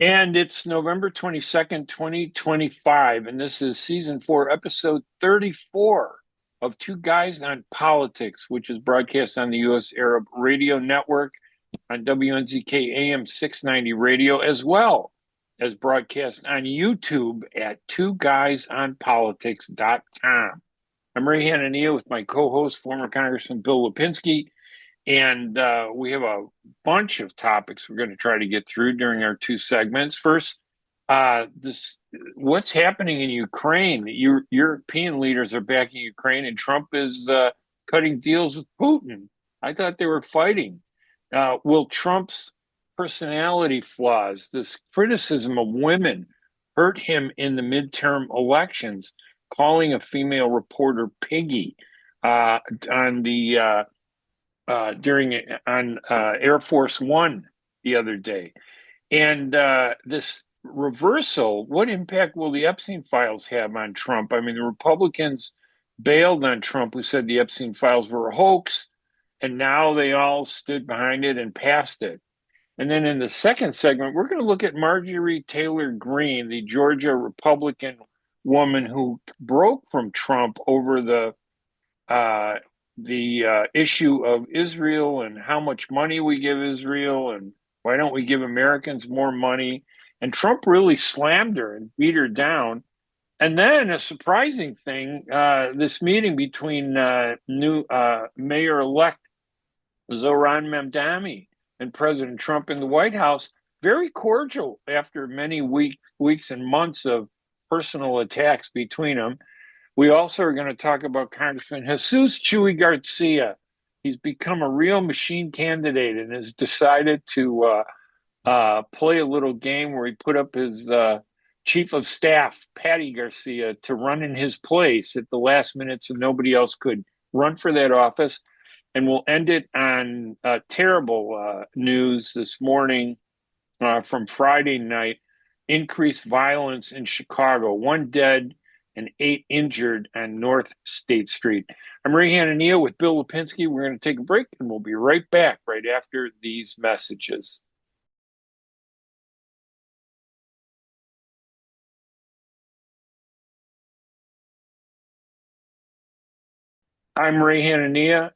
And it's November 22nd, 2025, and this is season 4, episode 34 of Two Guys on Politics, which is broadcast on the U.S. Arab Radio Network on WNZK AM 690 radio, as well as broadcast on YouTube at twoguysonpolitics.com. I'm Ray Hanania with my co-host, former Congressman Bill Lipinski, and we have a bunch of topics we're going to try to get through during our two segments. First, this what's happening in Ukraine. European leaders are backing Ukraine, and Trump is cutting deals with Putin. I thought they were fighting. Will Trump's personality flaws, this criticism of women, hurt him in the midterm elections? Calling a female reporter Piggy on the during on Air Force One the other day. And this reversal, what impact will the Epstein files have on Trump? I mean, the Republicans bailed on Trump, who said the Epstein files were a hoax, and now they all stood behind it and passed it. And then in the second segment, we're going to look at Marjorie Taylor Greene, the Georgia Republican woman who broke from Trump over the issue of Israel and how much money we give Israel and why don't we give Americans more money? And Trump really slammed her and beat her down. And then a surprising thing, this meeting between new Mayor-elect Zohran Mamdani and President Trump in the White House, very cordial after many weeks and months of personal attacks between them. We also are going to talk about Congressman Jesus Chewy Garcia. He's become a real machine candidate and has decided to play a little game where he put up his chief of staff, Patty Garcia, to run in his place at the last minute so nobody else could run for that office. And we'll end it on terrible news this morning from Friday night. Increased violence in Chicago, 1 dead and 8 injured on North State Street. I'm Ray Hanania with Bill Lipinski. We're going to take a break, and we'll be right back right after these messages. I'm Ray Hanania.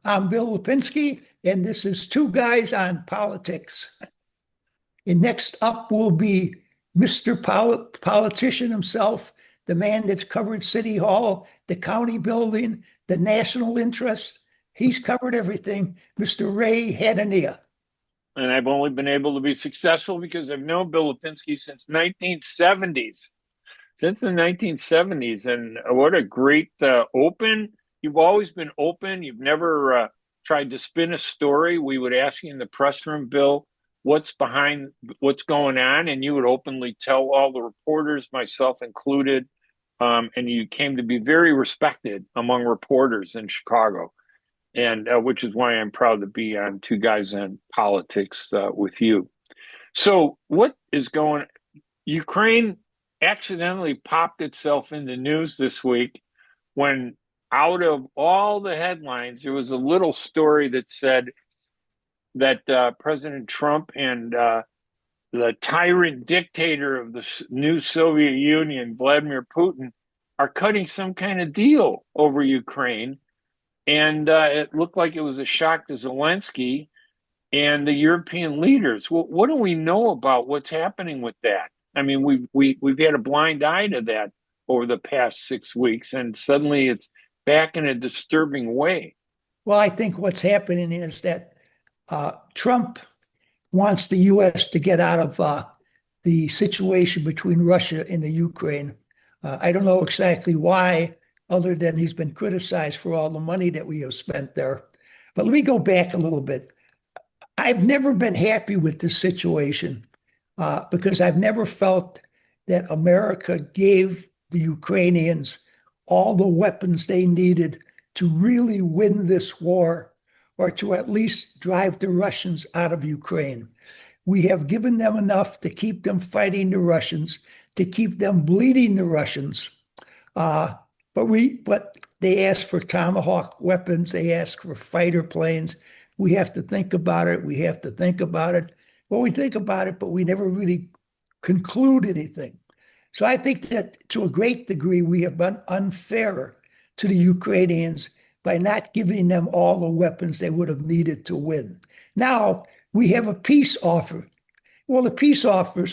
I'm Bill Lipinski, and this is Two Guys on Politics. And next up will be Mr. Politician himself, the man that's covered City Hall, the county building, the national interest. He's covered everything, Mr. Ray Hanania. And I've only been able to be successful because I've known Bill Lipinski since 1970s. Since the 1970s. And what a great open. You've always been open. You've never tried to spin a story. We would ask you in the press room, Bill, what's behind what's going on, and you would openly tell all the reporters, myself included, and you came to be very respected among reporters in Chicago, and which is why I'm proud to be on Two Guys on Politics with you. So what is going Ukraine accidentally popped itself in the news this week when out of all the headlines, there was a little story that said that President Trump and the tyrant dictator of the new Soviet Union, Vladimir Putin, are cutting some kind of deal over Ukraine. And it looked like it was a shock to Zelensky and the European leaders. Well, what do we know about what's happening with that? I mean, we've had a blind eye to that over the past 6 weeks, and suddenly it's back in a disturbing way. Well, I think what's happening is that Trump wants the U.S. to get out of the situation between Russia and the Ukraine. I don't know exactly why, other than he's been criticized for all the money that we have spent there. But let me go back a little bit. I've never been happy with this situation because I've never felt that America gave the Ukrainians all the weapons they needed to really win this war, or to at least drive the Russians out of Ukraine. We have given them enough to keep them fighting the Russians, to keep them bleeding the Russians. But they ask for Tomahawk weapons. They ask for fighter planes. We have to think about it. We have to think about it. Well, we think about it, but we never really conclude anything. So I think that to a great degree, we have been unfair to the Ukrainians by not giving them all the weapons they would have needed to win. Now we have a peace offer. Well, the peace offer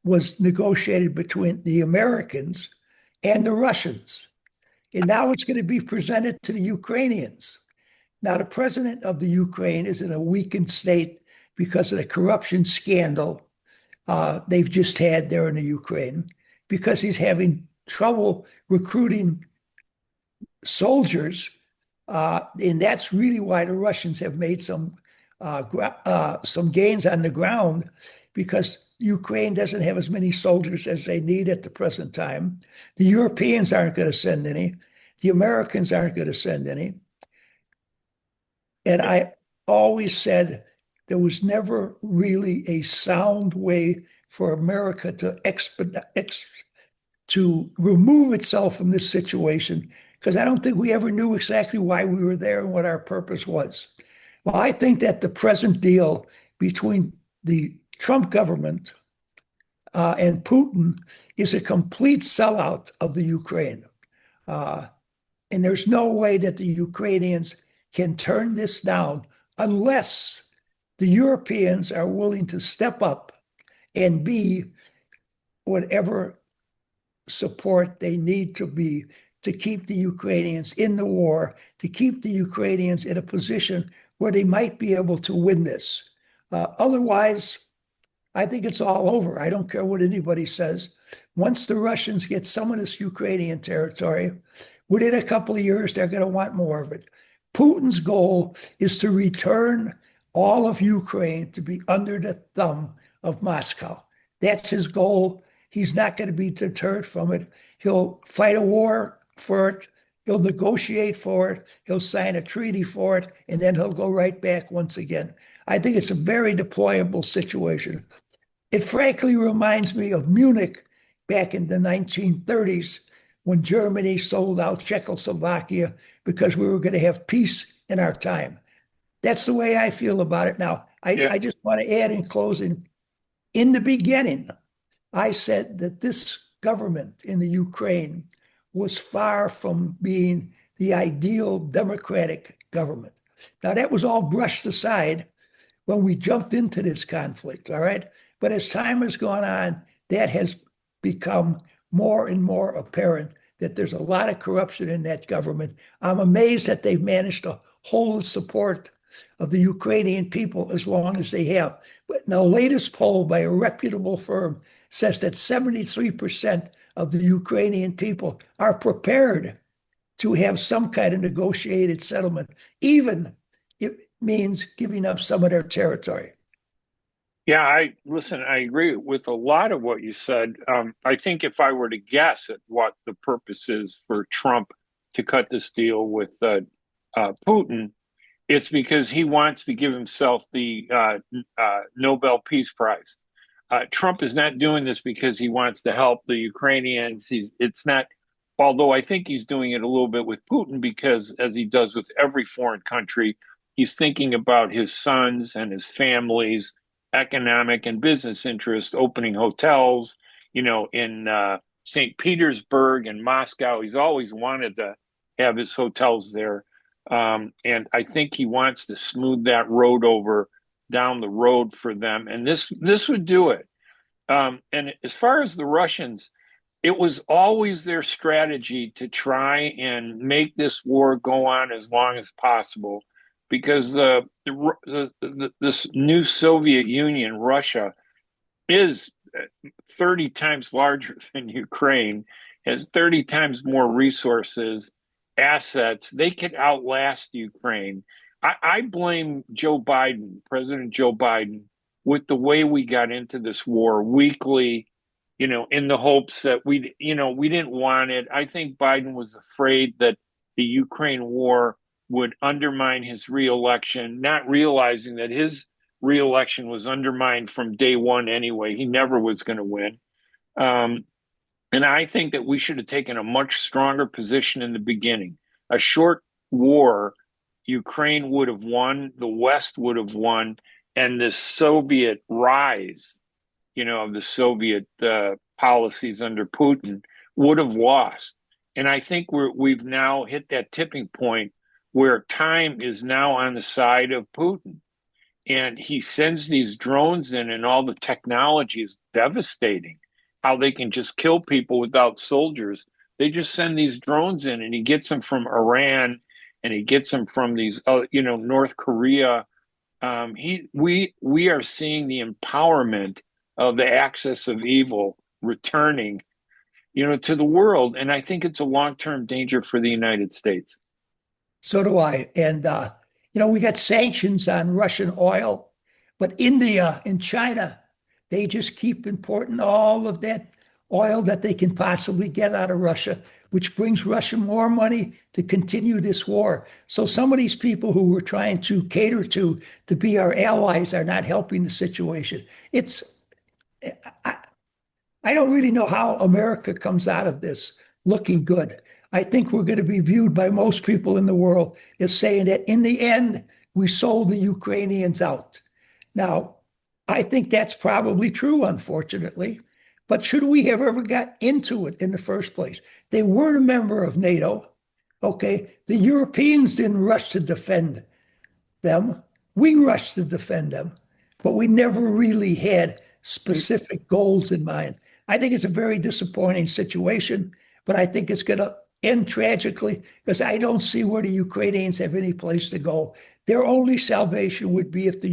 was negotiated between the Americans and the Russians. And now it's going to be presented to the Ukrainians. Now, the president of the Ukraine is in a weakened state because of the corruption scandal they've just had there in the Ukraine, because he's having trouble recruiting soldiers. And that's really why the Russians have made some gains on the ground, because Ukraine doesn't have as many soldiers as they need at the present time. The Europeans aren't going to send any. The Americans aren't going to send any. And I always said there was never really a sound way for America to remove itself from this situation, because I don't think we ever knew exactly why we were there and what our purpose was. Well, I think that the present deal between the Trump government and Putin is a complete sellout of the Ukraine. And there's no way that the Ukrainians can turn this down unless the Europeans are willing to step up and be whatever support they need to be to keep the Ukrainians in the war, to keep the Ukrainians in a position where they might be able to win this. Otherwise, I think it's all over. I don't care what anybody says. Once the Russians get some of this Ukrainian territory, within a couple of years, they're going to want more of it. Putin's goal is to return all of Ukraine to be under the thumb of Moscow. That's his goal. He's not going to be deterred from it. He'll fight a war for it. He'll negotiate for it. He'll sign a treaty for it, and then he'll go right back once again. I think it's a very deployable situation. It frankly reminds me of Munich back in the 1930s, when Germany sold out Czechoslovakia because we were going to have peace in our time. That's the way I feel about it now. I just want to add in closing, in the beginning, I said that this government in the Ukraine was far from being the ideal democratic government. Now, that was all brushed aside when we jumped into this conflict, all right? But as time has gone on, that has become more and more apparent that there's a lot of corruption in that government. I'm amazed that they've managed to hold the support of the Ukrainian people as long as they have. But the latest poll by a reputable firm says that 73% of the Ukrainian people are prepared to have some kind of negotiated settlement, even if it means giving up some of their territory. Yeah, I agree with a lot of what you said. I think if I were to guess at what the purpose is for Trump to cut this deal with Putin, it's because he wants to give himself the Nobel Peace Prize. Trump is not doing this because he wants to help the Ukrainians. It's not, although I think he's doing it a little bit with Putin because, as he does with every foreign country, he's thinking about his sons and his family's economic and business interests, opening hotels, in St. Petersburg and Moscow. He's always wanted to have his hotels there. And I think he wants to smooth that road over down the road for them. And this would do it. And as far as the Russians, it was always their strategy to try and make this war go on as long as possible, because this new Soviet Union, Russia, is 30 times larger than Ukraine, has 30 times more resources, assets. They could outlast Ukraine. I blame President Joe Biden, with the way we got into this war weekly, in the hopes that we didn't want it. I think Biden was afraid that the Ukraine war would undermine his reelection, not realizing that his reelection was undermined from day one anyway. He never was going to win. And I think that we should have taken a much stronger position in the beginning. A short war, Ukraine would have won, the West would have won, and this Soviet rise, of the Soviet policies under Putin would have lost. And I think we've now hit that tipping point where time is now on the side of Putin. And he sends these drones in, and all the technology is devastating. How they can just kill people without soldiers. They just send these drones in, and he gets them from Iran, and he gets them from these, North Korea. We are seeing the empowerment of the axis of evil returning, to the world, and I think it's a long-term danger for the United States. So do I. And, we got sanctions on Russian oil, but India and China, they just keep importing all of that oil that they can possibly get out of Russia, which brings Russia more money to continue this war. So some of these people who we're trying to cater to be our allies are not helping the situation. I, I don't really know how America comes out of this looking good. I think we're going to be viewed by most people in the world as saying that in the end, we sold the Ukrainians out. Now, I think that's probably true, unfortunately. But should we have ever got into it in the first place? They weren't a member of NATO. Okay. The Europeans didn't rush to defend them. We rushed to defend them, but we never really had specific goals in mind. I think it's a very disappointing situation, but I think it's going to end tragically because I don't see where the Ukrainians have any place to go. Their only salvation would be if the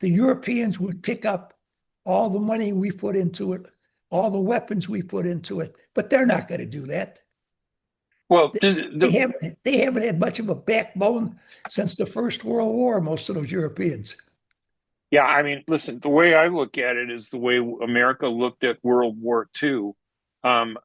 Europeans would pick up all the money we put into it, all the weapons we put into it, but they're not going to do that. Well, They haven't had much of a backbone since the First World War, most of those Europeans. yeah, I mean, listen, the way I look at it is the way America looked at World War II.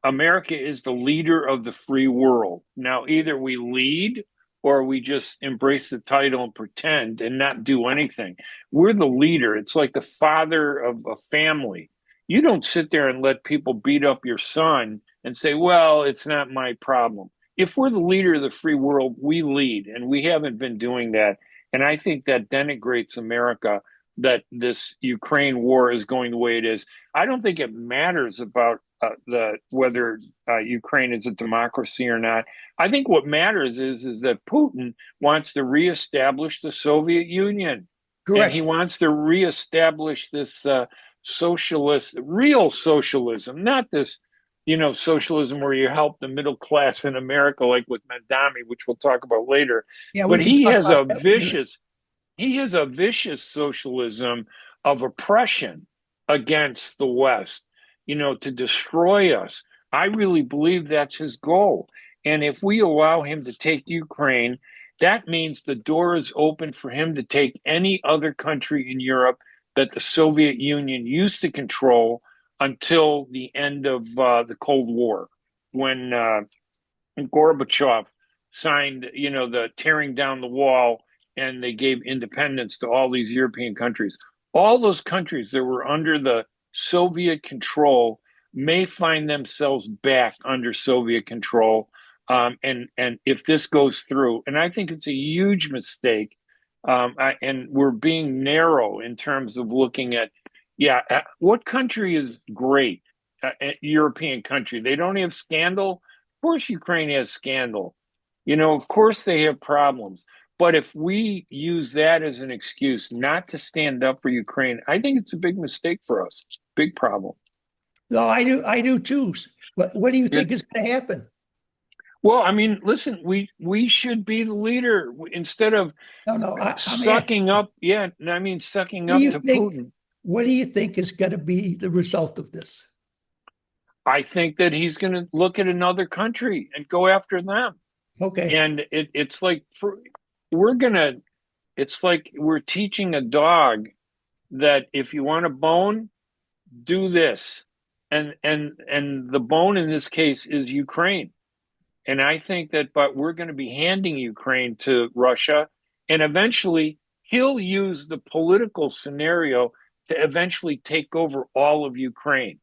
America is the leader of the free world. Now, either we lead or we just embrace the title and pretend and not do anything. We're the leader. It's like the father of a family. You don't sit there and let people beat up your son and say, well, it's not my problem. If we're the leader of the free world, we lead, and we haven't been doing that. And I think that denigrates America that this Ukraine war is going the way it is. I don't think it matters about the whether Ukraine is a democracy or not. I think what matters is that Putin wants to reestablish the Soviet Union, and he Correct. wants to reestablish this real socialism, not this, socialism where you help the middle class in America, like with Mamdani, which we'll talk about later. Yeah, we But can talk about that later. he has a vicious socialism of oppression against the West, to destroy us. I really believe that's his goal. And if we allow him to take Ukraine, that means the door is open for him to take any other country in Europe that the Soviet Union used to control until the end of the Cold War, when Gorbachev signed, the tearing down the wall, and they gave independence to all these European countries. All those countries that were under the Soviet control may find themselves back under Soviet control. And if this goes through, and I think it's a huge mistake, and we're being narrow in terms of looking at, yeah, what country is great? European country. They don't have scandal. Of course, Ukraine has scandal. Of course they have problems. But if we use that as an excuse not to stand up for Ukraine, I think it's a big mistake for us. Big problem. No, I do too. What do you Yeah. think is going to happen? Well, I mean, listen, we should be the leader instead of No, no, I'm asking sucking you. up. Yeah, I mean, sucking What do up you to think? Putin. What do you think is going to be the result of this? I think that he's going to look at another country and go after them. Okay, And it's like we're gonna. It's like we're teaching a dog that if you want a bone, do this, and the bone in this case is Ukraine. And I think that, but we're going to be handing Ukraine to Russia, and eventually he'll use the political scenario to eventually take over all of Ukraine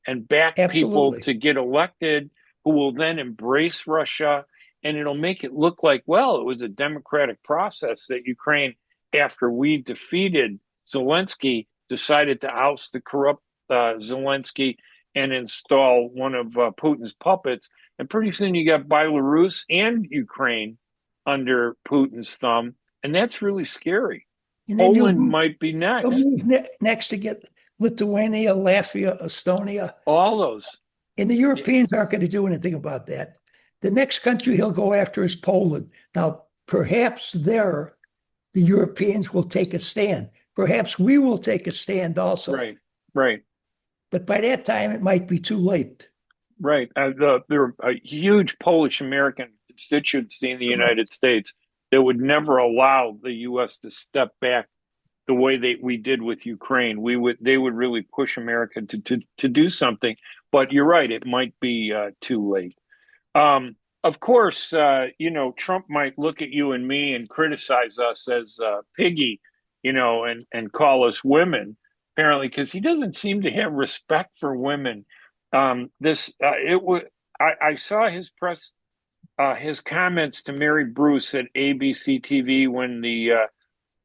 and back people absolutely. to get elected who will then embrace Russia. And it'll make it look like, well, it was a democratic process that Ukraine, after we defeated Zelensky decided to oust the corrupt Zelensky and install one of Putin's puppets. And pretty soon you got Belarus and Ukraine under Putin's thumb. And that's really scary. And then Poland might be you'll next. move next to get Lithuania, Latvia, Estonia. All those. And the Europeans aren't going to do anything about that. The next country he'll go after is Poland. Now, perhaps there, the Europeans will take a stand. Perhaps we will take a stand also. Right, right. But by that time, it might be too late. Right. There are a huge Polish American constituency in the United States that would never allow the U.S. to step back the way we did with Ukraine. They would really push America to do something. But you're right, it might be too late. Of course, Trump might look at you and me and criticize us as Piggy, and call us women, apparently, because he doesn't seem to have respect for women. I saw his comments to Mary Bruce at ABC TV when the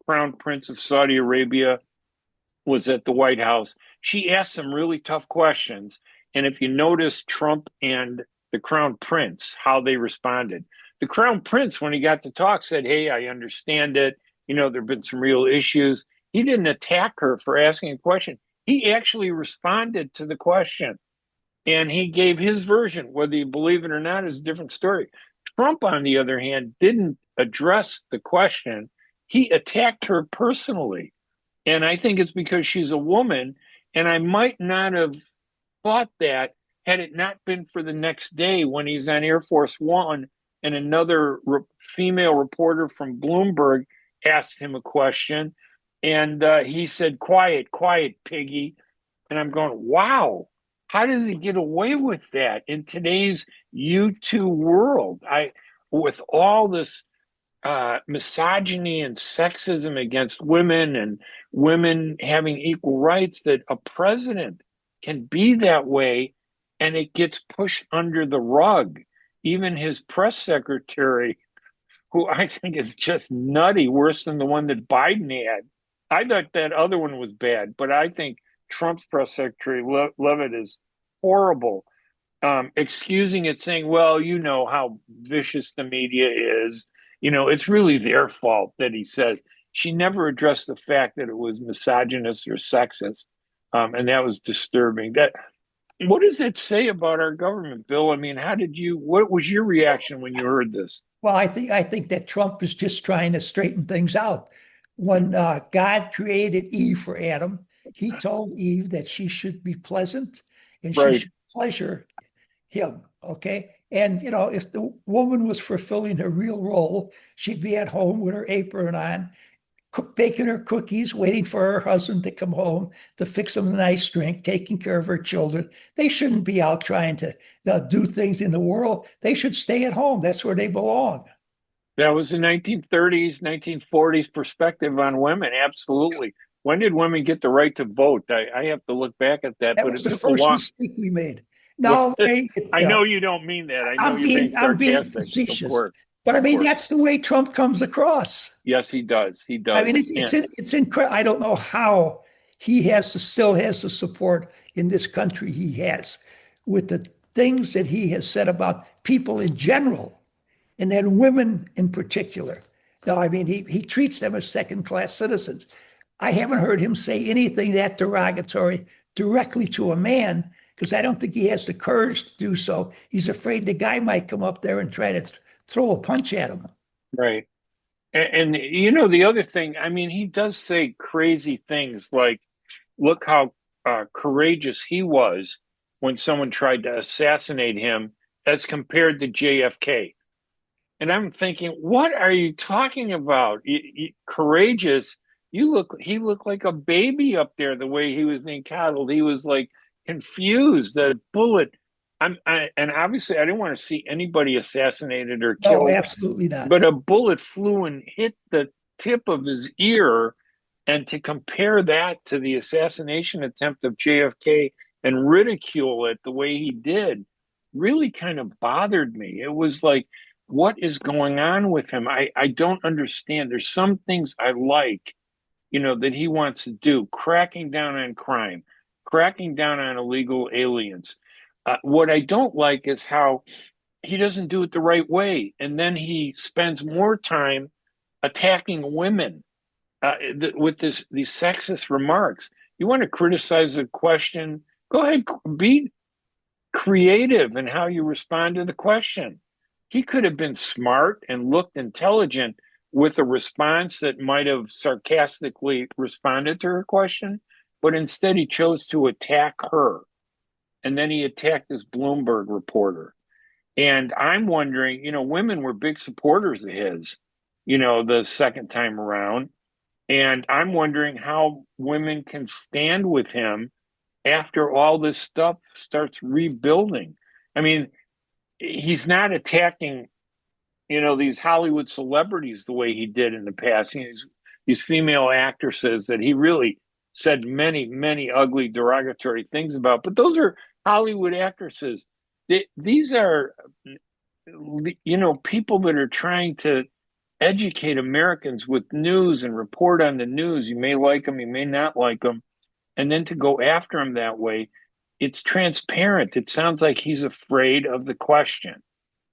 Crown Prince of Saudi Arabia was at the White House. She asked some really tough questions. And if you notice Trump and the Crown Prince, how they responded. The Crown Prince, when he got to talk, said, hey, I understand it. There have been some real issues. He didn't attack her for asking a question. He actually responded to the question. And he gave his version. Whether you believe it or not is a different story. Trump, on the other hand, didn't address the question. He attacked her personally. And I think it's because she's a woman. And I might not have thought that had it not been for the next day when he's on Air Force One and another female reporter from Bloomberg asked him a question. And he said, quiet, Piggy. And I'm going, wow, how does he get away with that in today's U2 world? With all this misogyny and sexism against women and women having equal rights, that a president can be that way and it gets pushed under the rug. Even his press secretary, who I think is just nutty, worse than the one that Biden had. I thought that other one was bad, but I think Trump's press secretary, Levitt, is horrible. Excusing it, saying, well, you know how vicious the media is. It's really their fault that he says. She never addressed the fact that it was misogynist or sexist. And that was disturbing. What does that say about our government, Bill? I mean, what was your reaction when you heard this? Well, I think that Trump is just trying to straighten things out. When God created Eve for Adam, he told Eve that she should be pleasant and she should pleasure him. Okay. And, if the woman was fulfilling her real role, she'd be at home with her apron on, baking her cookies, waiting for her husband to come home to fix them a nice drink, taking care of her children. They shouldn't be out trying to do things in the world. They should stay at home. That's where they belong. That was the 1930s, 1940s perspective on women. Absolutely. When did women get the right to vote? I have to look back at that. That but was it the took first a long... mistake we made. No, I know you don't mean that. I know you're being I'm being sarcastic. facetious. Of course. But I mean, that's the way Trump comes across. Yes, he does. He does. I mean, it's incredible. I don't know how he still has the support in this country he has, with the things that he has said about people in general, and then women in particular. No, I mean, he treats them as second-class citizens. I haven't heard him say anything that derogatory directly to a man, because I don't think he has the courage to do so. He's afraid the guy might come up there and try to throw a punch at him. Right. And the other thing, I mean, he does say crazy things like, look how courageous he was when someone tried to assassinate him as compared to JFK. And I'm thinking, what are you talking about? Courageous? He looked like a baby up there, the way he was being coddled. He was like confused. The bullet. And obviously, I didn't want to see anybody assassinated or killed. No, absolutely not. But a bullet flew and hit the tip of his ear. And to compare that to the assassination attempt of JFK and ridicule it the way he did really kind of bothered me. It was like, what is going on with him? I don't understand. There's some things I like that he wants to do, cracking down on crime, cracking down on illegal aliens. What I don't like is how he doesn't do it the right way. And then he spends more time attacking women with these sexist remarks. You want to criticize a question? Go ahead, be creative in how you respond to the question. He could have been smart and looked intelligent with a response that might have sarcastically responded to her question, but instead he chose to attack her. And then he attacked this Bloomberg reporter. And I'm wondering, women were big supporters of his, the second time around. And I'm wondering how women can stand with him after all this stuff starts rebuilding. I mean, he's not attacking, these Hollywood celebrities the way he did in the past. These female actresses that he really said many, many ugly, derogatory things about. But those are Hollywood actresses. These are, people that are trying to educate Americans with news and report on the news. You may like them, you may not like them. And then to go after him that way, it's transparent. It sounds like he's afraid of the question.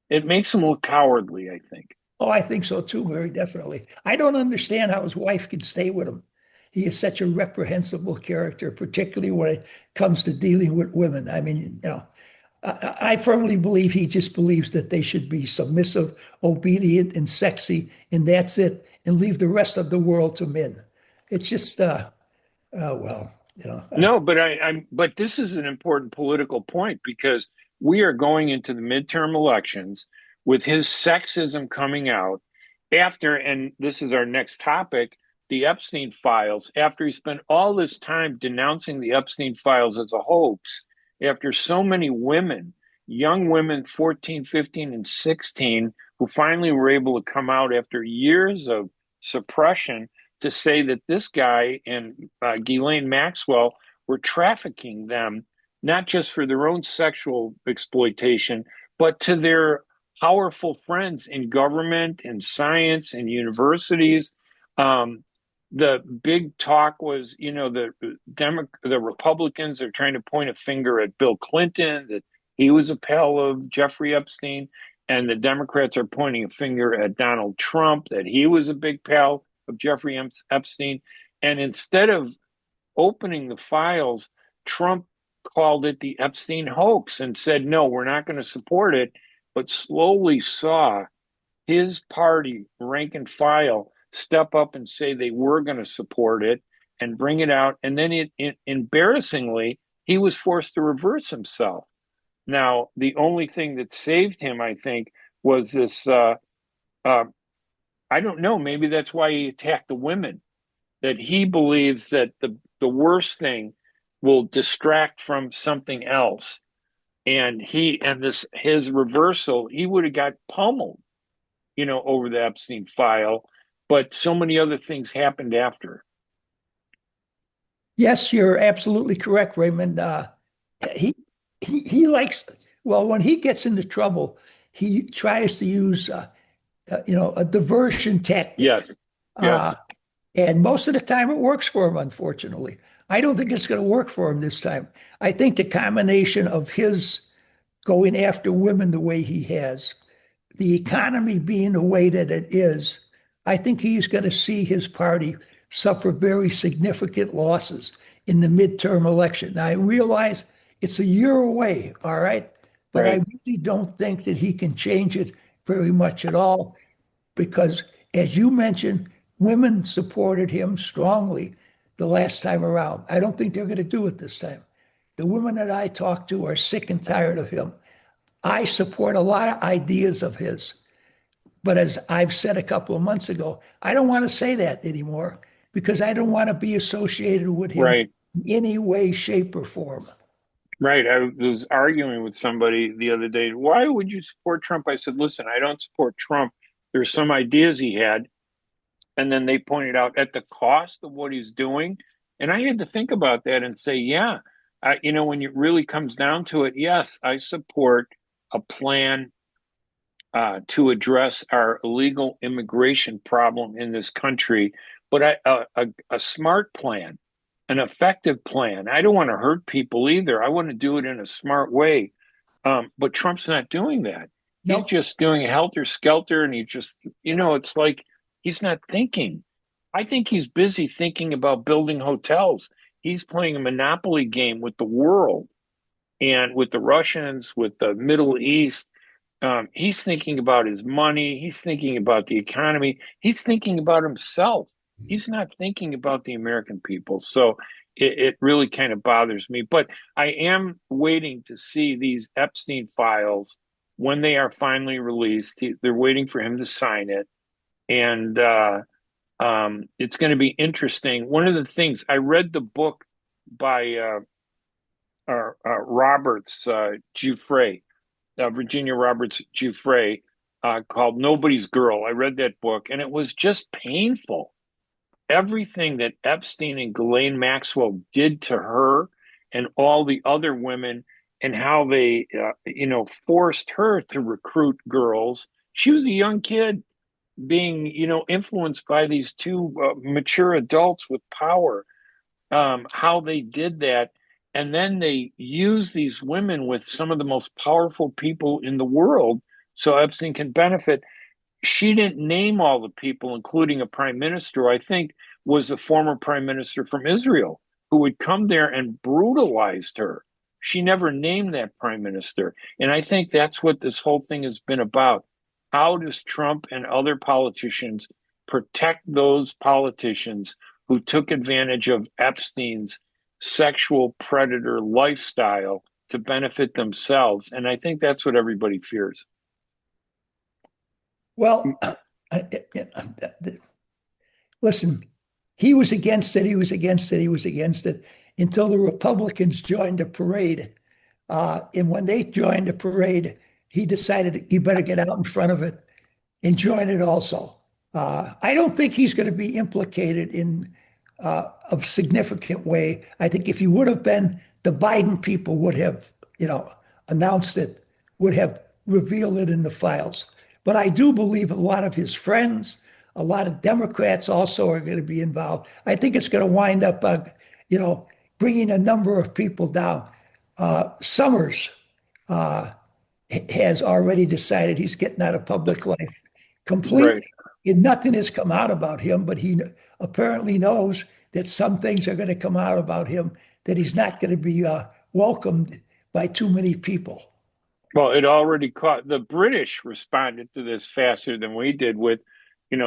It makes him look cowardly, I think. Oh, I think so too, very definitely. I don't understand how his wife could stay with him. He is such a reprehensible character, particularly when it comes to dealing with women. I mean, I firmly believe he just believes that they should be submissive, obedient, and sexy, and that's it, and leave the rest of the world to men. It's just, well, No, but this is an important political point because we are going into the midterm elections with his sexism coming out after, and this is our next topic, the Epstein files. After he spent all this time denouncing the Epstein files as a hoax, after so many women, young women, 14, 15, and 16, who finally were able to come out after years of suppression to say that this guy and Ghislaine Maxwell were trafficking them, not just for their own sexual exploitation, but to their powerful friends in government, in science, in universities. The big talk was, the Republicans are trying to point a finger at Bill Clinton, that he was a pal of Jeffrey Epstein, and the Democrats are pointing a finger at Donald Trump, that he was a big pal of Jeffrey Epstein. And instead of opening the files, Trump called it the Epstein hoax and said, no, we're not going to support it, but slowly saw his party, rank and file, step up and say they were going to support it and bring it out. And then embarrassingly, he was forced to reverse himself. Now, the only thing that saved him, I think, was this, I don't know, maybe that's why he attacked the women, that he believes that the worst thing will distract from something else. And his reversal, he would have got pummeled, over the Epstein file, but so many other things happened after. yes, you're absolutely correct, Raymond. He he likes, well, when he gets into trouble, he tries to use a diversion tactic. Yes, Uh, yes, and most of the time it works for him, unfortunately. I don't think it's going to work for him this time. I think the combination of his going after women the way he has, the economy being the way that it is, I think he's going to see his party suffer very significant losses in the midterm election. Now, I realize it's a year away, all right? But I right. really don't think that he can change it very much at all because, as you mentioned, women supported him strongly the last time around. I don't think they're going to do it this time. The women that I talk to are sick and tired of him. I support a lot of ideas of his, but as I've said a couple of months ago, I don't want to say that anymore because I don't want to be associated with him Right. in any way, shape, or form. Right. I was arguing with somebody the other day. Why would you support Trump? I said, listen, I don't support Trump. There's some ideas he had. And then they pointed out at the cost of what he's doing. And I had to think about that and say, yeah, when it really comes down to it, yes, I support a plan to address our illegal immigration problem in this country but a smart plan, an effective plan. I don't want to hurt people either. I want to do it in a smart way. But Trump's not doing that. He's No. just doing helter skelter, and he just, it's like he's not thinking. I think he's busy thinking about building hotels. He's playing a monopoly game with the world and with the Russians, with the Middle East. He's thinking about his money. He's thinking about the economy. He's thinking about himself. He's not thinking about the American people. So it really kind of bothers me. But I am waiting to see these Epstein files when they are finally released. They're waiting for him to sign it. And it's going to be interesting. One of the things I read the book by Roberts Giuffre, Virginia Roberts Giuffre, called Nobody's Girl. I read that book, and it was just painful. Everything that Epstein and Ghislaine Maxwell did to her and all the other women, and how they, forced her to recruit girls. She was a young kid being, influenced by these two mature adults with power, how they did that. And then they use these women with some of the most powerful people in the world so Epstein can benefit. She didn't name all the people, including a prime minister, I think was a former prime minister from Israel, who would come there and brutalized her. She never named that prime minister. And I think that's what this whole thing has been about. How does Trump and other politicians protect those politicians who took advantage of Epstein's sexual predator lifestyle to benefit themselves? And I think that's what everybody fears. Well, listen, he was against it. He was against it. He was against it until the Republicans joined the parade. And when they joined the parade, he decided he better get out in front of it and join it also. I don't think he's going to be implicated in a significant way. I think if he would have been, the Biden people would have, announced it, would have revealed it in the files. But I do believe a lot of his friends, a lot of Democrats also are going to be involved. I think it's going to wind up, bringing a number of people down. Summers has already decided he's getting out of public life completely. Right. And nothing has come out about him, but he apparently knows that some things are going to come out about him that he's not going to be welcomed by too many people. Well, it already caught the British responded to this faster than we did with,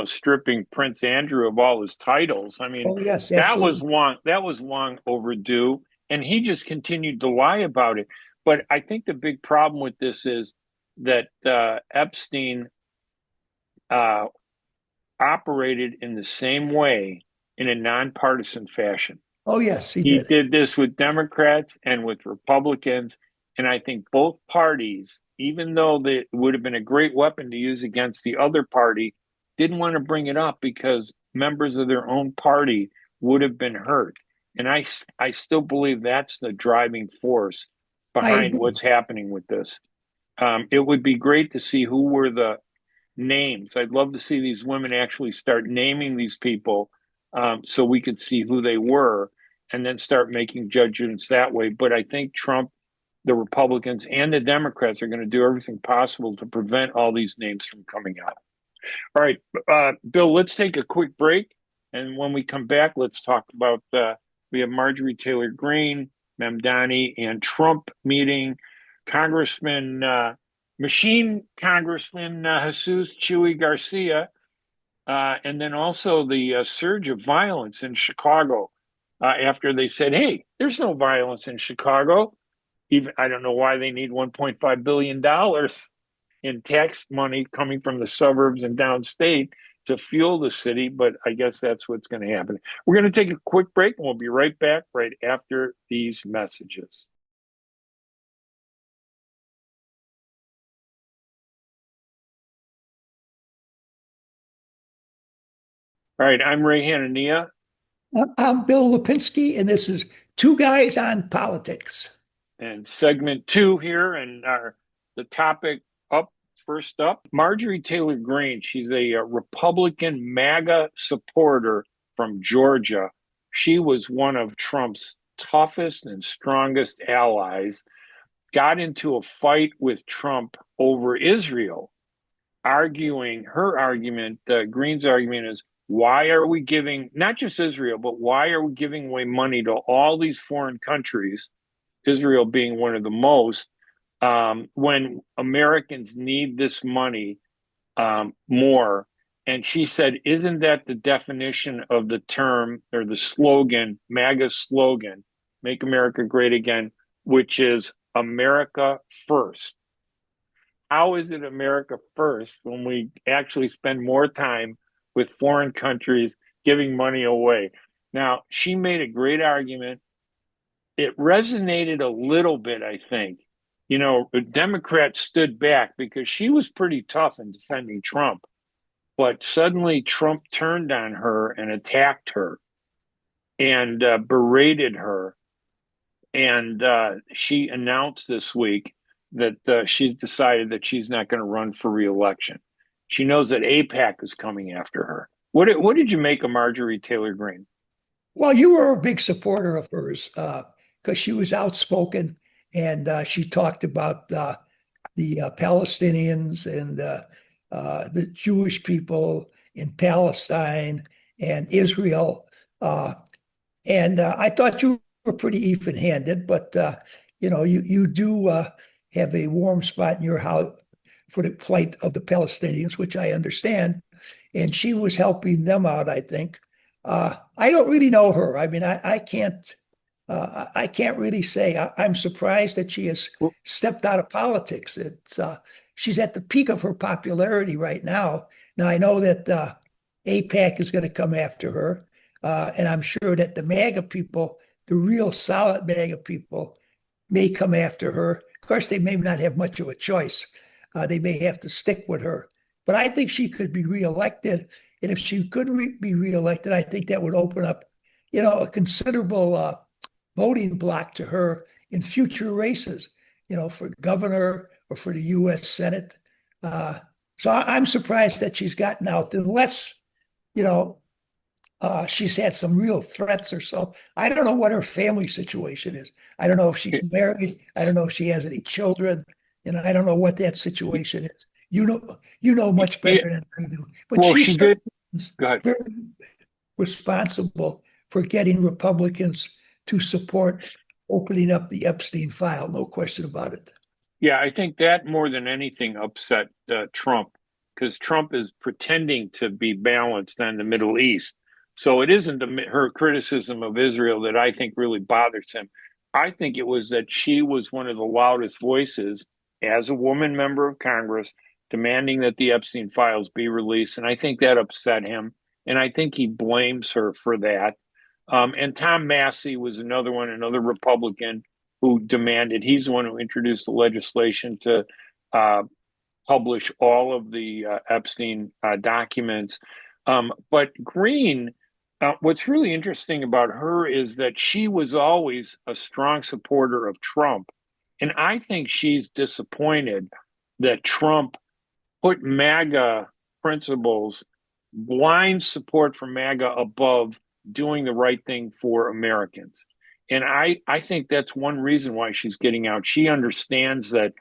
stripping Prince Andrew of all his titles. I mean, Oh, yes, absolutely. that was long overdue, and he just continued to lie about it. But I think the big problem with this is that Epstein operated in the same way in a nonpartisan fashion. Oh, yes, he He did. did this with Democrats and with Republicans. And I think both parties, even though they would have been a great weapon to use against the other party, didn't want to bring it up because members of their own party would have been hurt. And I still believe that's the driving force I behind agree. what's happening with this. It would be great to see who were the names. I'd love to see these women actually start naming these people, so we could see who they were and then start making judgments that way. But I think Trump, the Republicans, and the Democrats are going to do everything possible to prevent all these names from coming out. All right, Bill, let's take a quick break. And when we come back, let's talk about we have Marjorie Taylor Greene, Mamdani, and Trump meeting. Congressman, Machine Congressman Jesus Chewy Garcia, and then also the surge of violence in Chicago after they said, hey, there's no violence in Chicago. Even I don't know why they need $1.5 billion in tax money coming from the suburbs and downstate to fuel the city, but I guess that's what's going to happen. We're going to take a quick break and we'll be right back right after these messages. All right, I'm Ray Hanania. I'm Bill Lipinski, and this is Two Guys on Politics. And segment two here, and the topic first up, Marjorie Taylor Greene. She's a Republican MAGA supporter from Georgia. She was one of Trump's toughest and strongest allies, got into a fight with Trump over Israel, arguing her argument, Greene's argument is, why are we giving, not just Israel, but why are we giving away money to all these foreign countries, Israel being one of the most, when Americans need this money more? And she said, isn't that the definition of the term or the slogan, MAGA slogan, Make America Great Again, which is America first? How is it America first when we actually spend more time with foreign countries giving money away? Now, she made a great argument. It resonated a little bit, I think. You know, the Democrats stood back because she was pretty tough in defending Trump. But suddenly Trump turned on her and attacked her and berated her. And she announced this week that she's decided that she's not going to run for reelection. She knows that AIPAC is coming after her. What did you make of Marjorie Taylor Greene? Well, you were a big supporter of hers because she was outspoken and she talked about the Palestinians and the Jewish people in Palestine and Israel. And I thought you were pretty even-handed, but you do have a warm spot in your heart for the plight of the Palestinians, which I understand. And she was helping them out, I think. I don't really know her. I mean, I can't really say. I'm surprised that she has stepped out of politics. She's at the peak of her popularity right now. Now I know that AIPAC is going to come after her, and I'm sure that the MAGA people, the real solid MAGA people, may come after her. Of course, they may not have much of a choice. They may have to stick with her. But I think she could be reelected. And if she could be reelected, I think that would open up, a considerable voting block to her in future races, for governor or for the U.S. Senate. So I'm surprised that she's gotten out, unless, she's had some real threats or so. I don't know what her family situation is. I don't know if she's married. I don't know if she has any children. I don't know what that situation is. You know much better than I do. But Well, she's she did. Go ahead. very responsible for getting Republicans to support opening up the Epstein file. No question about it. Yeah, I think that more than anything upset Trump, because Trump is pretending to be balanced on the Middle East. So it isn't her criticism of Israel that I think really bothers him. I think it was that she was one of the loudest voices as a woman member of Congress demanding that the Epstein files be released. And I think that upset him. And I think he blames her for that. And Tom Massey was another one, another Republican who demanded, he's the one who introduced the legislation to publish all of the Epstein documents. But Greene, what's really interesting about her is that she was always a strong supporter of Trump. And I think she's disappointed that Trump put MAGA principles, blind support for MAGA above doing the right thing for Americans. And I think that's one reason why she's getting out. She understands that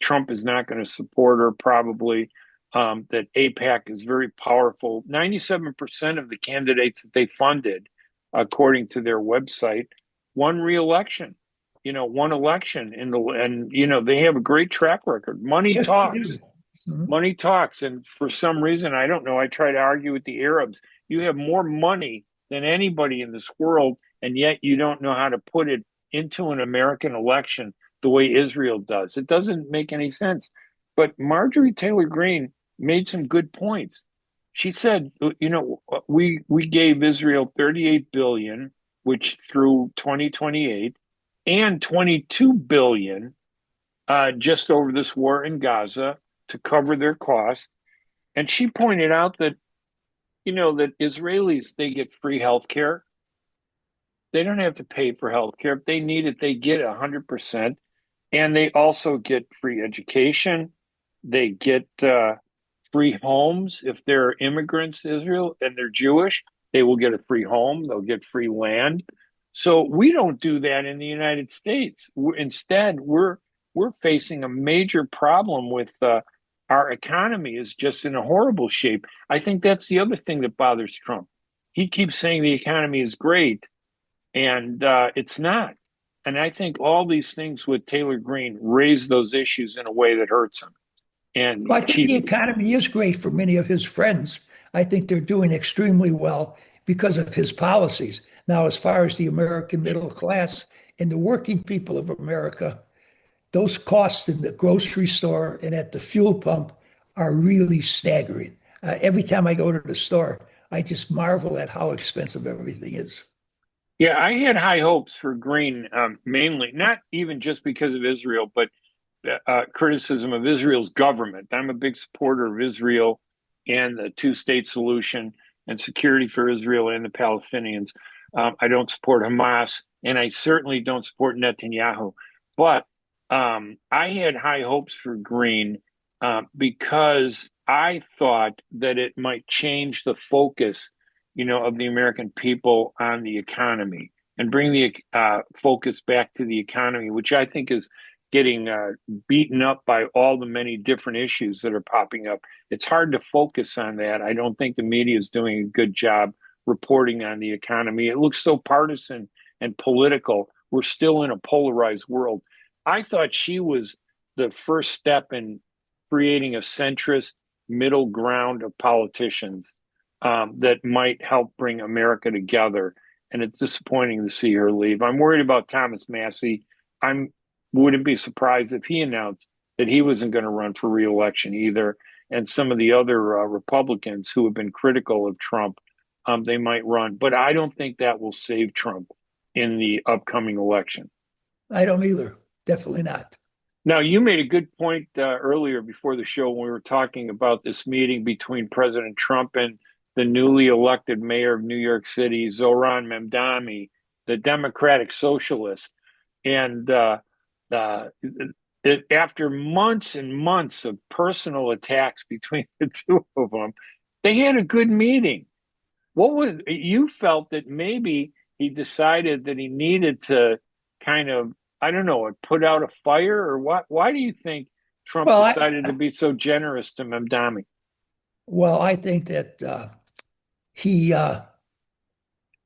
Trump is not going to support her, probably, that AIPAC is very powerful. 97% of the candidates that they funded, according to their website, won re-election. One election and they have a great track record. Money Yes, talks. Money talks. And for some reason, I don't know, I try to argue with the Arabs. You have more money than anybody in this world, and yet you don't know how to put it into an American election the way Israel does. It doesn't make any sense. But Marjorie Taylor Greene made some good points. She said, we gave Israel $38 billion, which through 2028, and $22 billion just over this war in Gaza to cover their costs. And she pointed out that, that Israelis, they get free health care. They don't have to pay for health care. If they need it, they get 100%. And they also get free education. They get free homes if they're immigrants to Israel and they're Jewish. They will get a free home. They'll get free land. So we don't do that in the United States. Instead, we're facing a major problem with our economy is just in a horrible shape. I think that's the other thing that bothers Trump. He keeps saying the economy is great, and it's not. And I think all these things with Taylor Greene raise those issues in a way that hurts him. And Well, I think the economy is great for many of his friends. I think they're doing extremely well because of his policies. Now, as far as the American middle class and the working people of America, those costs in the grocery store and at the fuel pump are really staggering. Every time I go to the store, I just marvel at how expensive everything is. yeah, I had high hopes for Greene, mainly not even just because of Israel, but criticism of Israel's government. I'm a big supporter of Israel and the two-state solution and security for Israel and the Palestinians. I don't support Hamas, and I certainly don't support Netanyahu. But I had high hopes for Greene because I thought that it might change the focus, of the American people on the economy and bring the focus back to the economy, which I think is getting beaten up by all the many different issues that are popping up. It's hard to focus on that. I don't think the media is doing a good job reporting on the economy. It looks so partisan and political. We're still in a polarized world. I thought she was the first step in creating a centrist middle ground of politicians that might help bring America together. And it's disappointing to see her leave. I'm worried about Thomas Massie. I'm wouldn't be surprised if he announced that he wasn't going to run for reelection either. And some of the other Republicans who have been critical of Trump, they might run. But I don't think that will save Trump in the upcoming election. I don't either. Definitely not. Now, you made a good point earlier before the show when we were talking about this meeting between President Trump and the newly elected mayor of New York City, Zohran Mamdani, the Democratic Socialist. And after months and months of personal attacks between the two of them, they had a good meeting. What was you felt that maybe he decided that he needed to kind of, I don't know, put out a fire or what? Why do you think Trump Well, decided to be so generous to Mamdani? I think that he,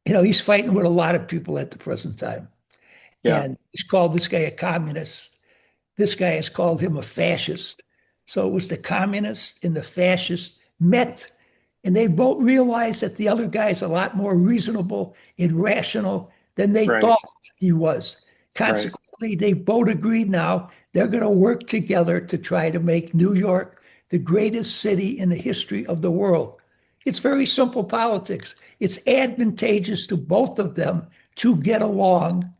he's fighting with a lot of people at the present time. Yeah, And he's called this guy a communist. This guy has called him a fascist. So it was the communist and the fascist met, and they both realized that the other guy is a lot more reasonable and rational than they right, thought he was. right. Consequently, they both agreed now they're going to work together to try to make New York the greatest city in the history of the world. It's very simple politics. It's advantageous to both of them to get along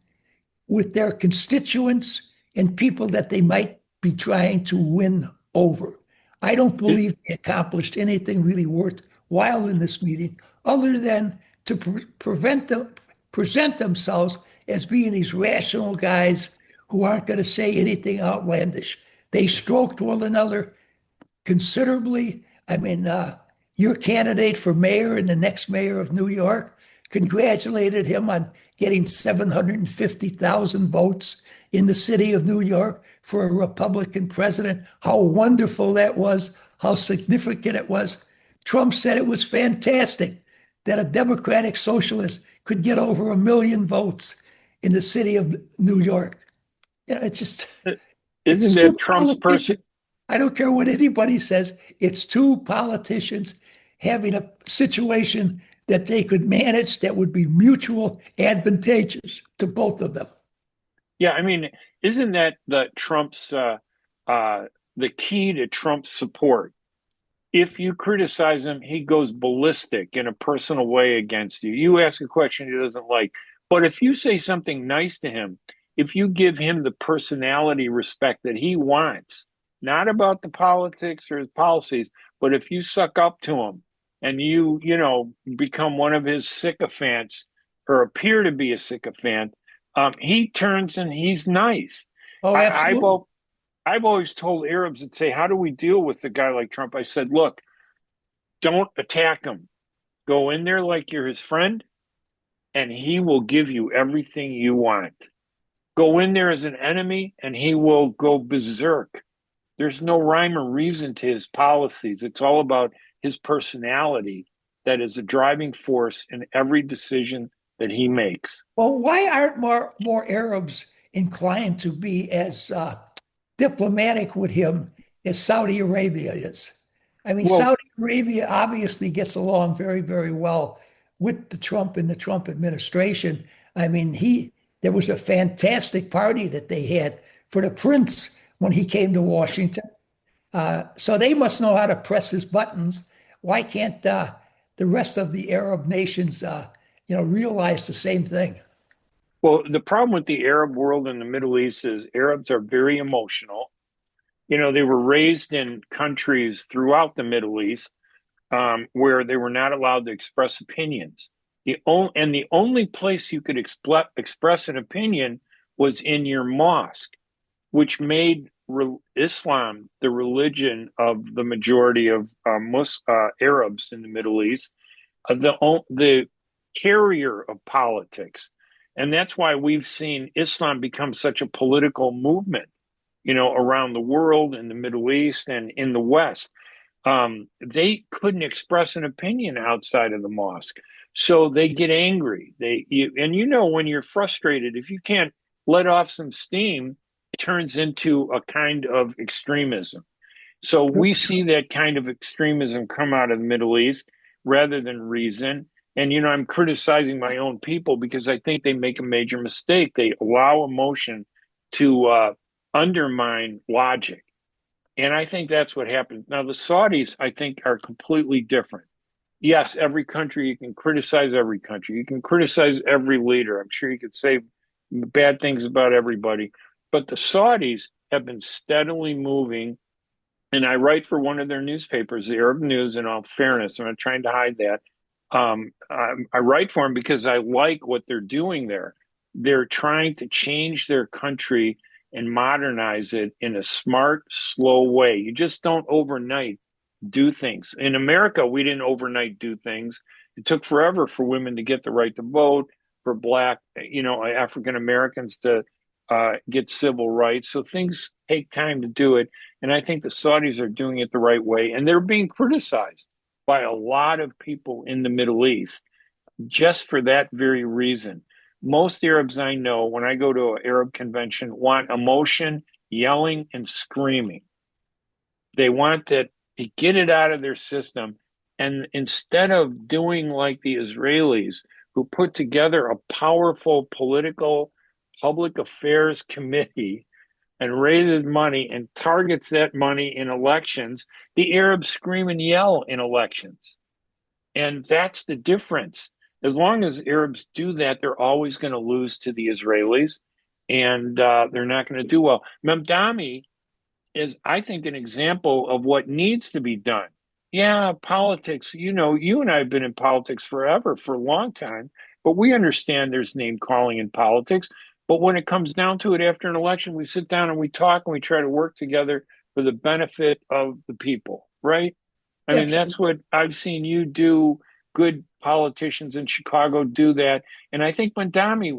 with their constituents and people that they might be trying to win over. I don't It, believe they accomplished anything really worthwhile in this meeting other than to present themselves as being these rational guys who aren't going to say anything outlandish. They stroked one another considerably. I mean, your candidate for mayor and the next mayor of New York congratulated him on getting 750,000 votes in the city of New York for a Republican president. How wonderful that was, how significant it was. Trump said it was fantastic that a Democratic socialist could get over 1 million votes in the city of New York. It's just, isn't it's two that Trump's person? politicians. I don't care what anybody says. It's two politicians having a situation that they could manage that would be mutual advantageous to both of them. Yeah, I mean, isn't that the key to Trump's support? If you criticize him, he goes ballistic in a personal way against you. You ask a question he doesn't like. But if you say something nice to him, if you give him the personality respect that he wants, not about the politics or his policies, but if you suck up to him and you become one of his sycophants or appear to be a sycophant, he turns and he's nice. Oh, I, I've absolutely. al- I've always told Arabs that say, "How do we deal with a guy like Trump?" I said, "Look, don't attack him. Go in there like you're his friend, and he will give you everything you want. Go in there as an enemy, and he will go berserk. There's no rhyme or reason to his policies. It's all about his personality that is a driving force in every decision that he makes. Well, why aren't more Arabs inclined to be as diplomatic with him as Saudi Arabia is? I mean, Well, Saudi Arabia obviously gets along very, very well with the Trump and the Trump administration. I mean, there was a fantastic party that they had for the prince when he came to Washington. So they must know how to press his buttons. Why can't the rest of the Arab nations, realize the same thing? well, the problem with the Arab world in the Middle East is Arabs are very emotional. They were raised in countries throughout the Middle East where they were not allowed to express opinions. The only place you could express an opinion was in your mosque, which made Islam the religion of the majority of Arabs in the Middle East, the carrier of politics. And that's why we've seen Islam become such a political movement, around the world, in the Middle East, and in the West. They couldn't express an opinion outside of the mosque. So they get angry. And when you're frustrated, if you can't let off some steam, it turns into a kind of extremism. So we see that kind of extremism come out of the Middle East rather than reason. And, I'm criticizing my own people because I think they make a major mistake. They allow emotion to undermine logic. And I think that's what happened. Now, the Saudis, I think, are completely different. Yes, every country, you can criticize every country. You can criticize every leader. I'm sure you could say bad things about everybody. But the Saudis have been steadily moving. And I write for one of their newspapers, the Arab News, in all fairness. I'm not trying to hide that. I write for them because I like what they're doing there. They're trying to change their country and modernize it in a smart, slow way. You just don't overnight do things. In America, we didn't overnight do things. It took forever for women to get the right to vote, for Black, African Americans to get civil rights. So things take time to do it. And I think the Saudis are doing it the right way. And they're being criticized by a lot of people in the Middle East just for that very reason. Most Arabs I know, when I go to an Arab convention, want emotion, yelling, and screaming. They want that to get it out of their system. And instead of doing like the Israelis, who put together a powerful political public affairs committee and raises money and targets that money in elections, the Arabs scream and yell in elections. And that's the difference. As long as Arabs do that, they're always going to lose to the Israelis, and they're not going to do well. Mamdani is, I think, an example of what needs to be done. Yeah, politics, you and I have been in politics forever, for a long time, but we understand there's name calling in politics. But when it comes down to it after an election, we sit down and we talk and we try to work together for the benefit of the people, right? I mean, that's Absolutely. what I've seen you do. Good politicians in Chicago do that. And I think Mamdani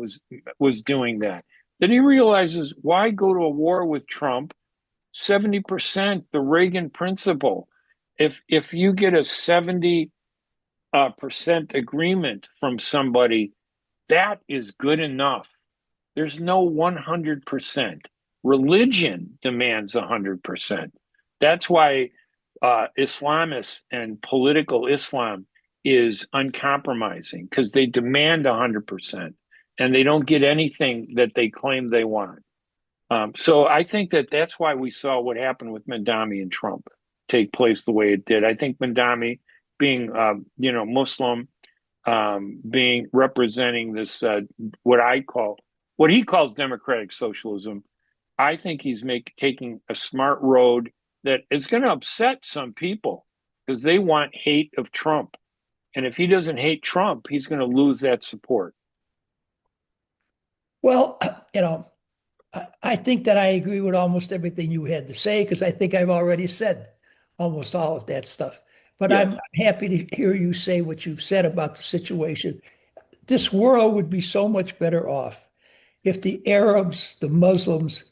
was doing that. Then he realizes, why go to a war with Trump? 70%, the Reagan principle. If you get a 70 percent agreement from somebody, that is good enough. There's no 100%. Religion demands 100%. That's why Islamists and political Islam is uncompromising, because they demand 100% and they don't get anything that they claim they want. So I think that that's why we saw what happened with Mamdani and Trump take place the way it did. I think Mamdani, being Muslim, being representing this what he calls democratic socialism. I think he's taking a smart road that is going to upset some people because they want hate of Trump, and if he doesn't hate Trump, he's going to lose that support. Well, I think that I agree with almost everything you had to say because I think I've already said almost all of that stuff. But Yes, I'm happy to hear you say what you've said about the situation. This world would be so much better off if the Arabs, the Muslims,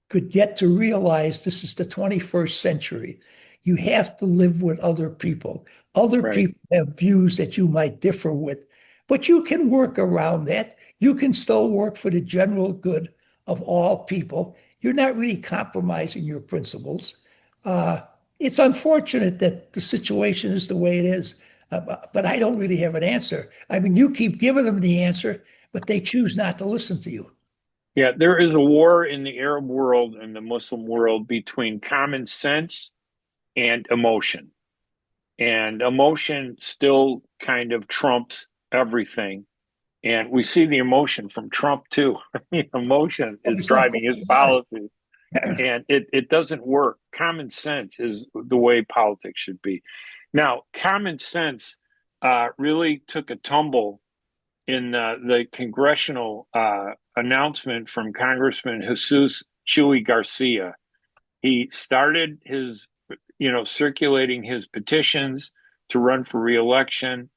could get to realize this is the 21st century. You have to live with other people. Other right. people have views that you might differ with, but you can work around that. You can still work for the general good of all people. You're not really compromising your principles. Uh, it's unfortunate that the situation is the way it is, but I don't really have an answer. I mean, you keep giving them the answer, but they choose not to listen to you. Yeah, there is a war in the Arab world and the Muslim world between common sense and emotion. And emotion still kind of trumps everything. And we see the emotion from Trump too. I mean, emotion Oh, is there's no driving his question about it. policy, and it doesn't work. Common sense is the way politics should be. Now, common sense really took a tumble in the congressional announcement from Congressman Jesus Chewy Garcia. He started his, circulating his petitions to run for reelection.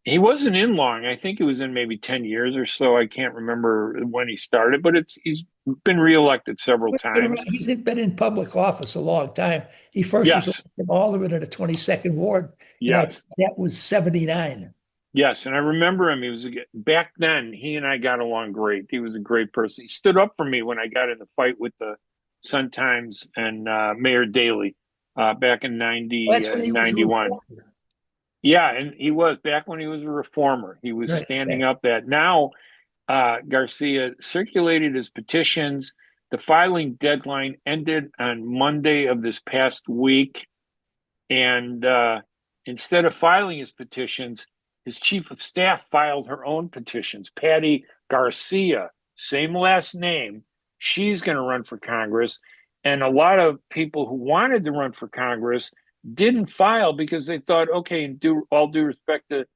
He wasn't in long. I think he was in maybe 10 years or so. I can't remember when he started, but he's been reelected several times. He's been in public office a long time. He first was Yes, elected alderman of the 22nd Ward, and I yes, that was 79. yes. And I remember him. He was back then. He and I got along great. He was a great person. He stood up for me when I got in the fight with the Sun Times and Mayor Daley back in Well, 90, that's when he was a 91. reporter. Yeah, and he was back when he was a reformer. He was Right. standing up that now Garcia circulated his petitions. The filing deadline ended on Monday of this past week. And instead of filing his petitions, his chief of staff filed her own petitions. Patty Garcia, same last name, she's going to run for Congress. And a lot of people who wanted to run for Congress didn't file because they thought, okay, all due respect to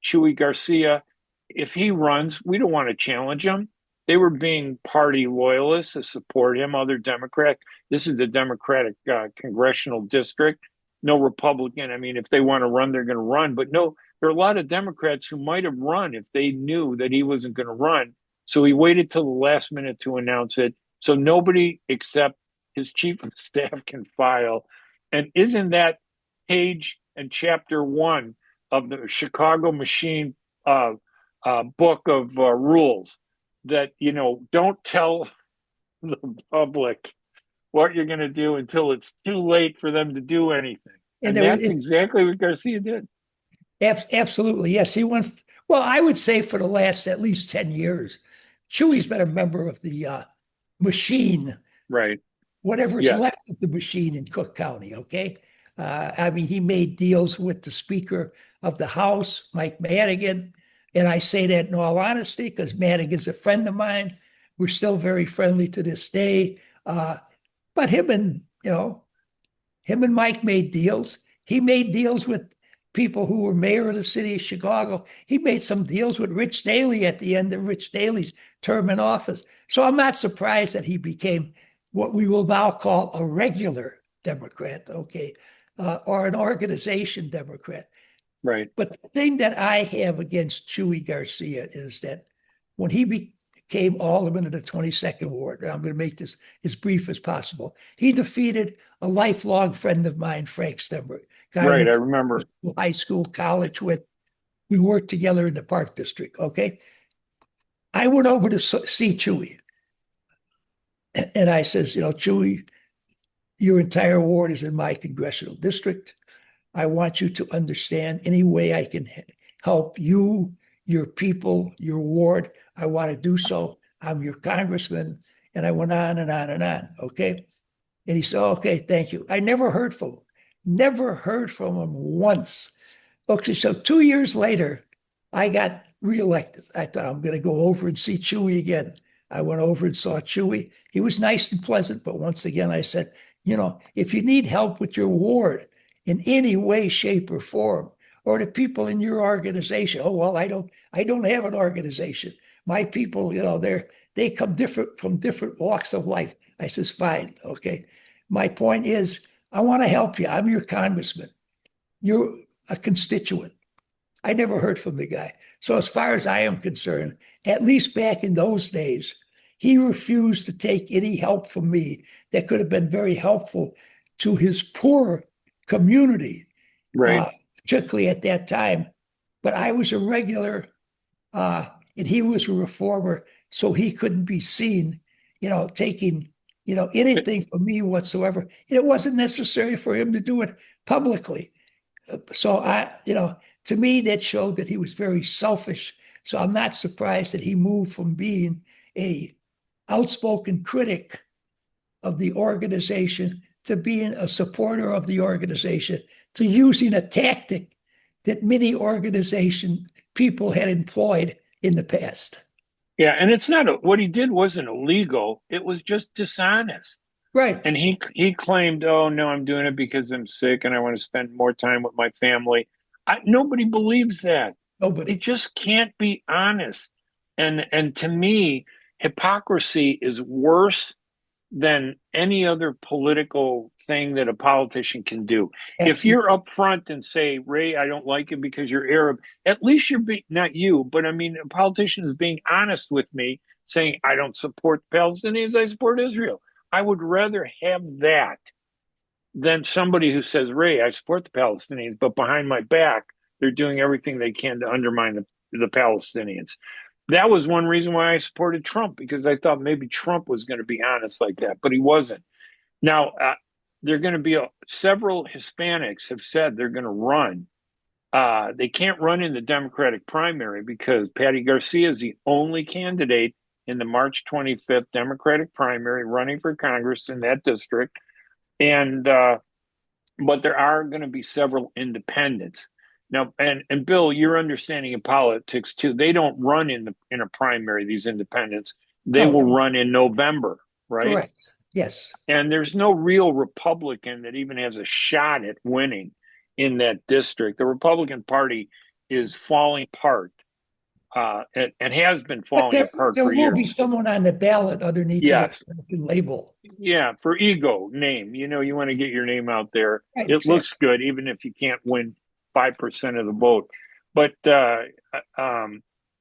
Chewy Garcia, if he runs, we don't want to challenge him. They were being party loyalists to support him, other Democrats. This is a Democratic congressional district, no Republican. I mean, if they want to run, they're going to run. But no, there are a lot of Democrats who might have run if they knew that he wasn't going to run. So he waited till the last minute to announce it. So nobody except his chief of staff can file. And isn't that page and chapter one of the Chicago Machine book of rules that, don't tell the public what you're going to do until it's too late for them to do anything. And And that's exactly what Garcia did. absolutely, yes. He went, well, I would say for the last at least 10 years, Chewy's been a member of the machine, Right. whatever's Yes. left of the machine in Cook County, okay? I mean, he made deals with the Speaker of the House, Mike Madigan, and I say that in all honesty because Madigan's a friend of mine. We're still very friendly to this day. But him and Mike made deals. He made deals with people who were mayor of the city of Chicago. He made some deals with Rich Daley at the end of Rich Daley's term in office. So I'm not surprised that he became what we will now call a regular Democrat, okay, or an organization Democrat. Right. But the thing that I have against Chewy Garcia is that when he became alderman of the 22nd Ward, and I'm going to make this as brief as possible, he defeated a lifelong friend of mine, Frank Stenberg, guy I Right. I went remember. to high school, college with. We worked together in the Park District, okay? I went over to see Chewy, and I says, Chewy, your entire ward is in my congressional district. I want you to understand any way I can help you, your people, your ward. I want to do so. I'm your congressman. And I went on and on and on. Okay. And he said, okay, thank you. I never heard from him. Never heard from him once. Okay. So 2 years later, I got reelected. I thought I'm going to go over and see Chewy again. I went over and saw Chewy. He was nice and pleasant. But once again, I said, if you need help with your ward, in any way, shape, or form, or the people in your organization. Oh, well, I don't have an organization. My people, they come from different walks of life. I says, fine, okay. My point is, I want to help you. I'm your congressman. you're a constituent. I never heard from the guy. So as far as I am concerned, at least back in those days, he refused to take any help from me that could have been very helpful to his poor community, Right. uh, particularly at that time. But I was a regular, and he was a reformer, so he couldn't be seen, taking, anything from me whatsoever. And it wasn't necessary for him to do it publicly. So to me, that showed that he was very selfish. So I'm not surprised that he moved from being a outspoken critic of the organization to being a supporter of the organization to using a tactic that many organization people had employed in the past. Yeah, and it's not what he did wasn't illegal. It was just dishonest. Right. And he claimed, "Oh no, I'm doing it because I'm sick and I want to spend more time with my family." Nobody believes that. They Nobody. just can't be honest. And to me, hypocrisy is worse than any other political thing that a politician can do. If Absolutely. you're upfront and say, "Ray, I don't like it because you're Arab," at least you're being, not you, but I mean, a politician is being honest with me, saying, "I don't support the Palestinians, I support Israel." I would rather have that than somebody who says, "Ray, I support the Palestinians, but behind my back, they're doing everything they can to undermine the Palestinians." That was one reason why I supported Trump, because I thought maybe Trump was going to be honest like that, but he wasn't. Now, there are going to be several Hispanics have said they're going to run. They can't run in the Democratic primary because Patty Garcia is the only candidate in the March 25th Democratic primary running for Congress in that district. And but there are going to be several independents. Now, and Bill, your understanding of politics too, they don't run in a primary, these independents. They No, will no, run in November, right? correct. Yes. And there's no real Republican that even has a shot at winning in that district. The Republican Party is falling apart, and has been But falling there, apart there for will be years. someone on the ballot underneath a Yes, Republican label. yeah, for ego, name. You want to get your name out there. Right, It looks exactly. good, even if you can't win 5% of the vote. But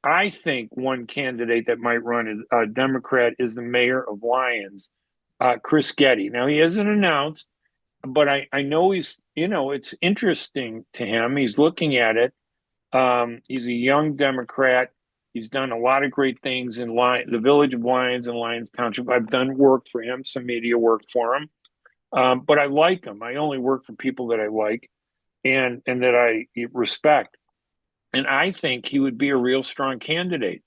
I think one candidate that might run as a Democrat is the mayor of Lyons, Chris Getty. Now, he hasn't announced, but I know it's interesting to him. He's looking at it. He's a young Democrat. He's done a lot of great things in the village of Lyons and Lyons Township. I've done work for him, some media work for him. But I like him. I only work for people that I like and that I respect. And I think he would be a real strong candidate.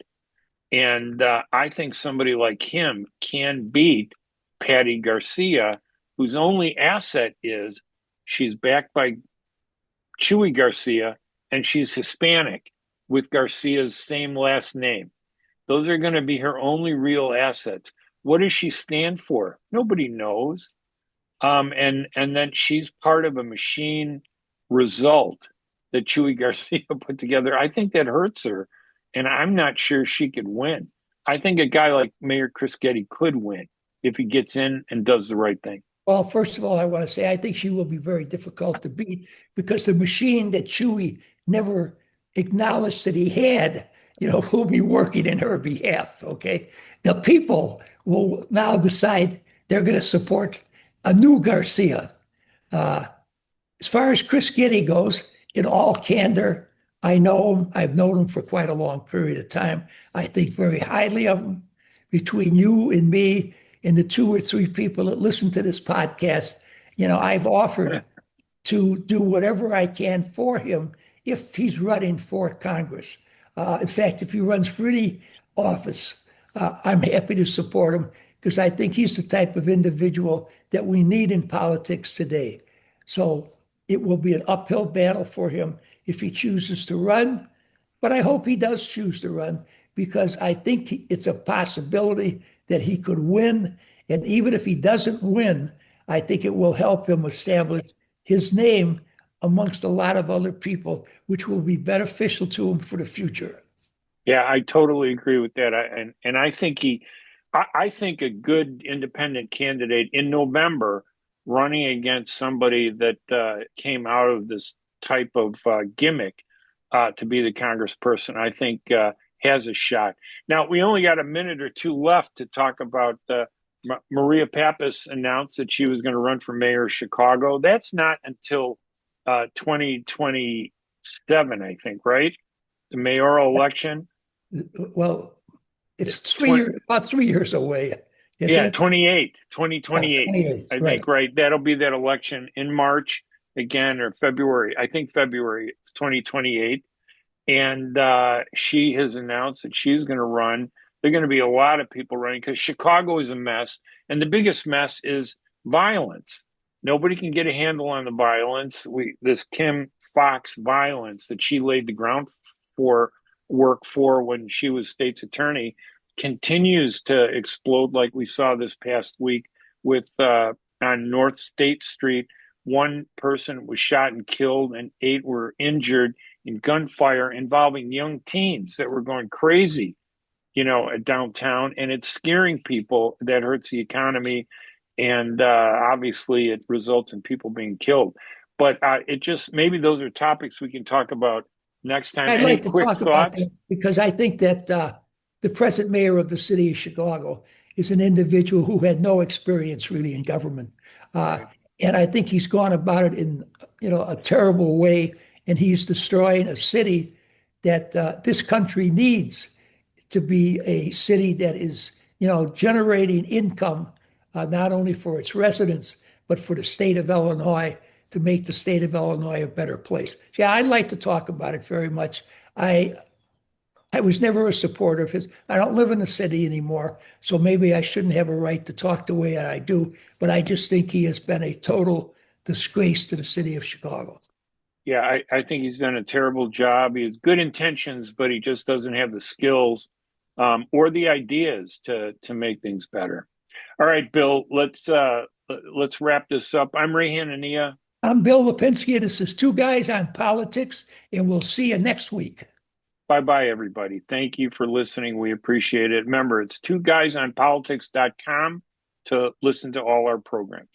And I think somebody like him can beat Patty Garcia, whose only asset is she's backed by Chewy Garcia, and she's Hispanic with Garcia's same last name. Those are going to be her only real assets. What does she stand for? Nobody knows. And then she's part of a machine result that Chewy Garcia put together. I think that hurts her, and I'm not sure she could win. I think a guy like Mayor Chris Getty could win if he gets in and does the right thing. Well, first of all, I want to say I think she will be very difficult to beat because the machine that Chewy never acknowledged that he had, will be working in her behalf. Okay. The people will now decide they're going to support a new Garcia. Uh, as far as Chris Getty goes, in all candor, I know him. I've known him for quite a long period of time. I think very highly of him. Between you and me and the two or three people that listen to this podcast, I've offered to do whatever I can for him if he's running for Congress. In fact, if he runs for any office, I'm happy to support him because I think he's the type of individual that we need in politics today. So it will be an uphill battle for him if he chooses to run, but I hope he does choose to run because I think it's a possibility that he could win. And even if he doesn't win, I think it will help him establish his name amongst a lot of other people, which will be beneficial to him for the future. Yeah, I totally agree with that. And I think I think a good independent candidate in November running against somebody that came out of this type of gimmick to be the congressperson, I think has a shot. Now, we only got a minute or two left to talk about Maria Pappas announced that she was going to run for mayor of Chicago. That's not until 2027, I think, right? The mayoral election. Well, it's about 3 years away, isn't Yeah, it? 2028, 28th, I right. think, right? That'll be that election in March again, or February, I think February 2028. And she has announced that she's going to run. There are going to be a lot of people running because Chicago is a mess. And the biggest mess is violence. Nobody can get a handle on the violence. This Kim Foxx violence that she laid the ground for work for when she was state's attorney continues to explode, like we saw this past week with on North State Street. One person was shot and killed, and 8 were injured in gunfire involving young teens that were going crazy, at downtown, and it's scaring people. That hurts the economy, and obviously it results in people being killed. But it just maybe those are topics we can talk about next time. I'd Any like to quick talk about thoughts? that because I think that the present mayor of the city of Chicago is an individual who had no experience really in government. Uh, Right. and I think he's gone about it in, a terrible way, and he's destroying a city that this country needs to be a city that is, generating income not only for its residents, but for the state of Illinois to make the state of Illinois a better place. Yeah, I'd like to talk about it very much. I was never a supporter of his. I don't live in the city anymore, so maybe I shouldn't have a right to talk the way I do, but I just think he has been a total disgrace to the city of Chicago. Yeah, I think he's done a terrible job. He has good intentions, but he just doesn't have the skills or the ideas to make things better. All right, Bill, let's wrap this up. I'm Ray Hanania. I'm Bill Lipinski. This is Two Guys on Politics, and we'll see you next week. Bye bye, everybody. Thank you for listening. We appreciate it. Remember, it's two guys on politics.com to listen to all our programs.